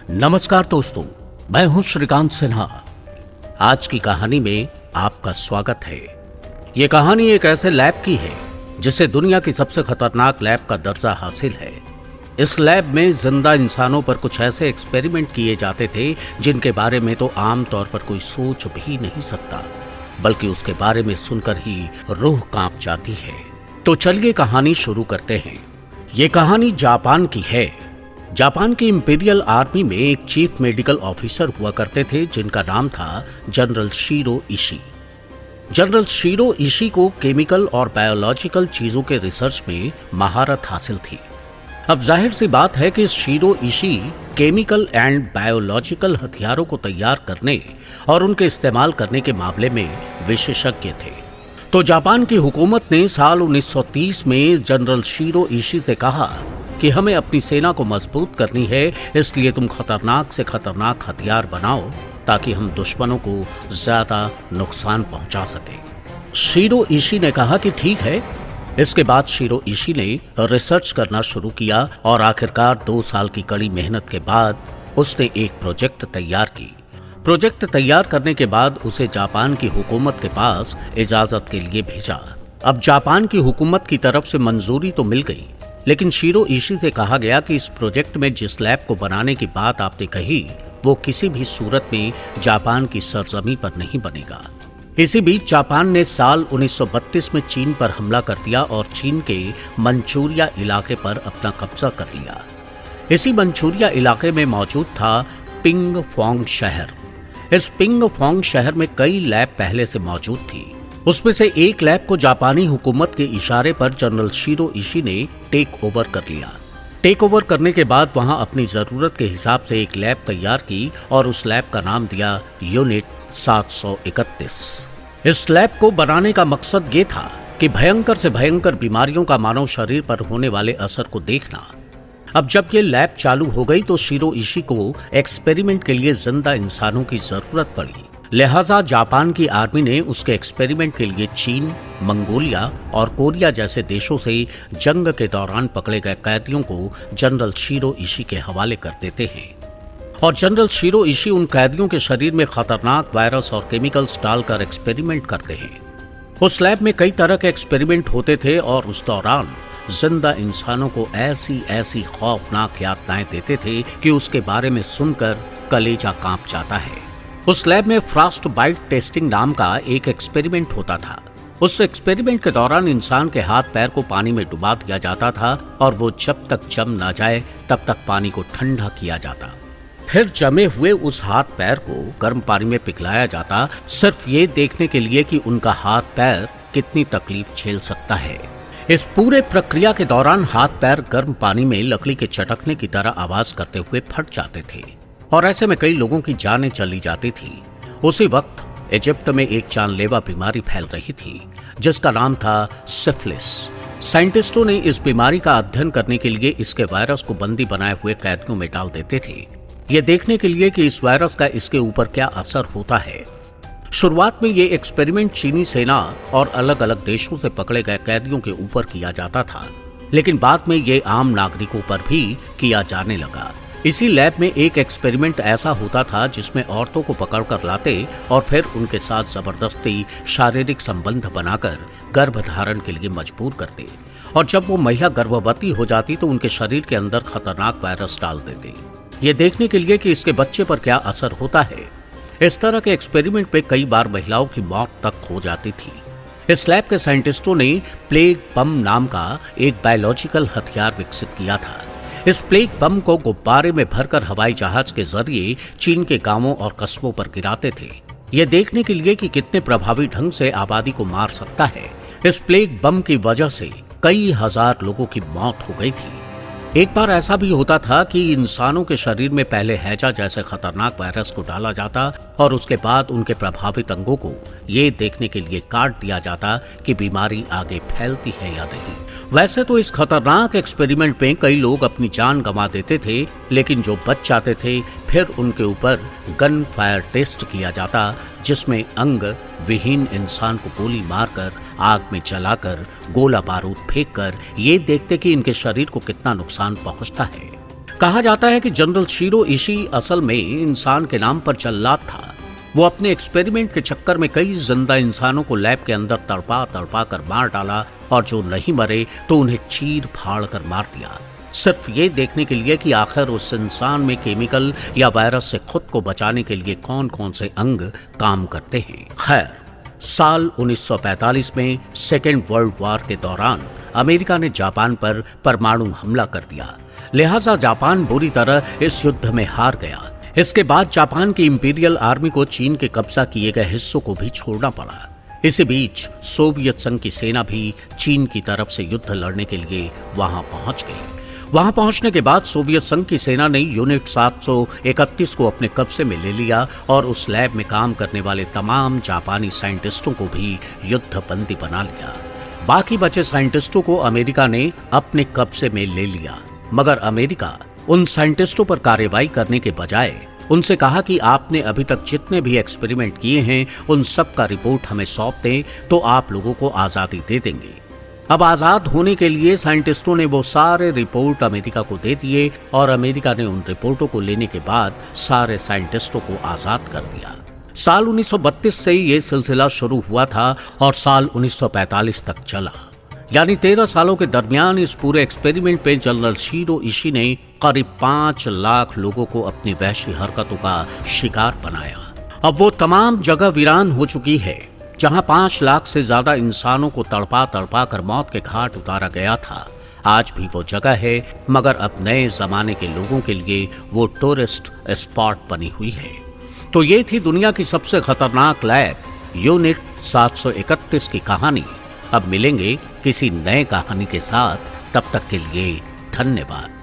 नमस्कार दोस्तों, मैं हूं श्रीकांत सिन्हा। आज की कहानी में आपका स्वागत है। ये कहानी एक ऐसे लैब की है जिसे दुनिया की सबसे खतरनाक लैब का दर्जा हासिल है। इस लैब में जिंदा इंसानों पर कुछ ऐसे एक्सपेरिमेंट किए जाते थे जिनके बारे में तो आम तौर पर कोई सोच भी नहीं सकता, बल्कि उसके बारे में सुनकर ही रूह कांप जाती है। तो चलिए कहानी शुरू करते हैं। ये कहानी जापान की है। जापान की इंपीरियल आर्मी में एक चीफ मेडिकल ऑफिसर हुआ करते थे जिनका नाम था general shero Ishi. General shero Ishi को केमिकल और बायोलॉजिकल चीजों के रिसर्च में महारत हासिल थी। अब जाहिर सी बात है कि इस shero Ishi chemical and biological हथियारों को तैयार करने और उनके इस्तेमाल करने के मामले में विशेषज्ञ थे। तो जापान की हुकूमत ने साल 1930 में जनरल शीरो इशी से कहा कि हमें अपनी सेना को मजबूत करनी है, इसलिए तुम खतरनाक से खतरनाक हथियार बनाओ ताकि हम दुश्मनों को ज्यादा नुकसान पहुंचा सकें। शीरो इशी ने कहा कि ठीक है। इसके बाद शीरो इशी ने रिसर्च करना शुरू किया और आखिरकार 2 साल की कड़ी मेहनत के बाद उसने एक प्रोजेक्ट तैयार की। प्रोजेक्ट तैयार करने के बाद उसे जापान की हुकूमत के पास इजाजत के लिए भेजा। अब जापान की हुकूमत की तरफ से मंजूरी तो मिल गई, लेकिन शीरो इशी से कहा गया कि इस प्रोजेक्ट में जिस लैब को बनाने की बात आपने कही वो किसी भी सूरत में जापान की सरजमी पर नहीं बनेगा। इसी बीच जापान ने साल 1932 में चीन पर हमला कर दिया और चीन के मंचूरिया इलाके पर अपना कब्जा कर लिया। इसी मंचूरिया इलाके में मौजूद था पिंग फोंग शहर। इस पिंग फोंग शहर में कई लैब पहले से मौजूद थी। उसमें से एक लैब को जापानी हुकूमत के इशारे पर जनरल शीरो इशी ने टेक ओवर कर लिया। टेक ओवर करने के बाद वहां अपनी जरूरत के हिसाब से एक लैब तैयार की और उस लैब का नाम दिया यूनिट 731। इस लैब को बनाने का मकसद ये था कि भयंकर से भयंकर बीमारियों का मानव शरीर पर होने वाले असर को देखना। अब जब ये लैब चालू हो गई तो शीरो इशी को एक्सपेरिमेंट के लिए जिंदा इंसानों की जरूरत पड़ी। लिहाजा जापान की आर्मी ने उसके एक्सपेरिमेंट के लिए चीन, मंगोलिया और कोरिया जैसे देशों से जंग के दौरान पकड़े गए कैदियों को जनरल शीरो इशी के हवाले कर देते हैं और जनरल शीरो इशी उन कैदियों के शरीर में खतरनाक वायरस और केमिकल्स डालकर एक्सपेरिमेंट करते हैं। उस लैब में कई तरह के एक्सपेरिमेंट होते थे और उस दौरान जिंदा इंसानों को ऐसी ऐसी खौफनाक यातनाएं देते थे कि उसके बारे में सुनकर कलेजा कांप जाता है। उस लैब में फ्रॉस्ट बाइट टेस्टिंग नाम का एक एक्सपेरिमेंट होता था। उस एक्सपेरिमेंट के दौरान इंसान के हाथ पैर को पानी में डुबा दिया जाता था और वो जब तक जम ना जाए तब तक पानी को ठंडा किया जाता। फिर जमे हुए उस हाथ पैर को गर्म पानी में पिघलाया जाता, सिर्फ ये देखने के लिए कि उनका हाथ पैर कितनी तकलीफ झेल सकता है। इस पूरे प्रक्रिया के दौरान हाथ पैर गर्म पानी में लकड़ी के चटकने की तरह आवाज करते हुए फट जाते थे और ऐसे में कई लोगों की जानें चली जाती थी। उसी वक्त इजिप्ट में एक जानलेवा बीमारी फैल रही थी जिसका नाम था सिफिलिस। साइंटिस्टों ने इस बीमारी का अध्ययन करने के लिए इसके वायरस को बंदी बनाए हुए कैदियों में डाल देते थे, ये देखने के लिए कि इस वायरस का इसके ऊपर क्या असर होता है। शुरुआत में ये एक्सपेरिमेंट चीनी सेना और अलग अलग देशों से पकड़े गए कैदियों के ऊपर किया जाता था, लेकिन बाद में ये आम नागरिकों पर भी किया जाने लगा। इसी लैब में एक एक्सपेरिमेंट ऐसा होता था जिसमें औरतों को पकड़कर लाते और फिर उनके साथ जबरदस्ती शारीरिक संबंध बनाकर गर्भधारण के लिए मजबूर करते और जब वो महिला गर्भवती हो जाती तो उनके शरीर के अंदर खतरनाक वायरस डाल देते, ये देखने के लिए कि इसके बच्चे पर क्या असर होता है। इस तरह के एक्सपेरिमेंट पे कई बार महिलाओं की मौत तक हो जाती थी। इस लैब के साइंटिस्टों ने प्लेग बम नाम का एक बायोलॉजिकल हथियार विकसित किया था। इस प्लेग बम को गुब्बारे में भरकर हवाई जहाज के जरिए चीन के गांवों और कस्बों पर गिराते थे, ये देखने के लिए कि कितने प्रभावी ढंग से आबादी को मार सकता है। इस प्लेग बम की वजह से कई हजार लोगों की मौत हो गई थी। एक बार ऐसा भी होता था कि इंसानों के शरीर में पहले हैजा जैसे खतरनाक वायरस को डाला जाता और उसके बाद उनके प्रभावित अंगों को ये देखने के लिए काट दिया जाता कि बीमारी आगे फैलती है या नहीं। वैसे तो इस खतरनाक एक्सपेरिमेंट में कई लोग अपनी जान गंवा देते थे, लेकिन जो बच जाते थे फिर उनके ऊपर गन फायर टेस्ट किया जाता, जिसमें अंग विहीन इंसान को गोली मारकर, आग में जलाकर, गोला बारूद फेंककर ये देखते कि इनके शरीर को कितना नुकसान पहुंचता है। कहा जाता है कि जनरल शीरो इशी असल में इंसान के नाम पर जल्लाद था। वो अपने एक्सपेरिमेंट के चक्कर में कई जिंदा इंसानों को लैब के अंदर तड़पा तड़पा कर मार डाला और जो नहीं मरे तो उन्हें चीर फाड़ कर मार दिया, सिर्फ ये देखने के लिए कि आखिर उस इंसान में केमिकल या वायरस से खुद को बचाने के लिए कौन कौन से अंग काम करते हैं। खैर, साल 1945 में सेकेंड वर्ल्ड वॉर के दौरान अमेरिका ने जापान पर परमाणु हमला कर दिया, लिहाजा जापान बुरी तरह इस युद्ध में हार गया। इसके बाद जापान की इंपीरियल आर्मी को चीन के कब्जा किए गए हिस्सों को भी छोड़ना पड़ा। इसी बीच सोवियत संघ की सेना भी चीन की तरफ से युद्ध लड़ने के लिए वहां पहुंच गई। वहां पहुंचने के बाद सोवियत संघ की सेना ने यूनिट 731 को अपने कब्जे में ले लिया और उस लैब में काम करने वाले तमाम जापानी साइंटिस्टों को भी युद्धबंदी बना लिया। बाकी बचे साइंटिस्टों को अमेरिका ने अपने कब्जे में ले लिया, मगर अमेरिका उन साइंटिस्टों पर कार्रवाई करने के बजाय उनसे कहा कि आपने अभी तक जितने भी एक्सपेरिमेंट किए हैं उन सब का रिपोर्ट हमें सौंप दें तो आप लोगों को आज़ादी दे देंगे। अब आज़ाद होने के लिए साइंटिस्टों ने वो सारे रिपोर्ट अमेरिका को दे दिए और अमेरिका ने उन रिपोर्टों को लेने के बाद सारे साइंटिस्टों को आज़ाद कर दिया। साल 1932 से ये सिलसिला शुरू हुआ था और साल 1945 तक चला, यानी 13 सालों के दरमियान इस पूरे एक्सपेरिमेंट में जनरल शीरो इशी ने करीब 5 लाख लोगों को अपनी वहशी हरकतों का शिकार बनाया। अब वो तमाम जगह वीरान हो चुकी है जहां 5 लाख से ज्यादा इंसानों को तड़पा तड़पा कर मौत के घाट उतारा गया था। आज भी वो जगह है, मगर अब नए जमाने के लोगों के लिए वो टूरिस्ट स्पॉट बनी हुई है। तो ये थी दुनिया की सबसे खतरनाक लैब यूनिट 731 की कहानी। अब मिलेंगे किसी नए कहानी के साथ, तब तक के लिए धन्यवाद।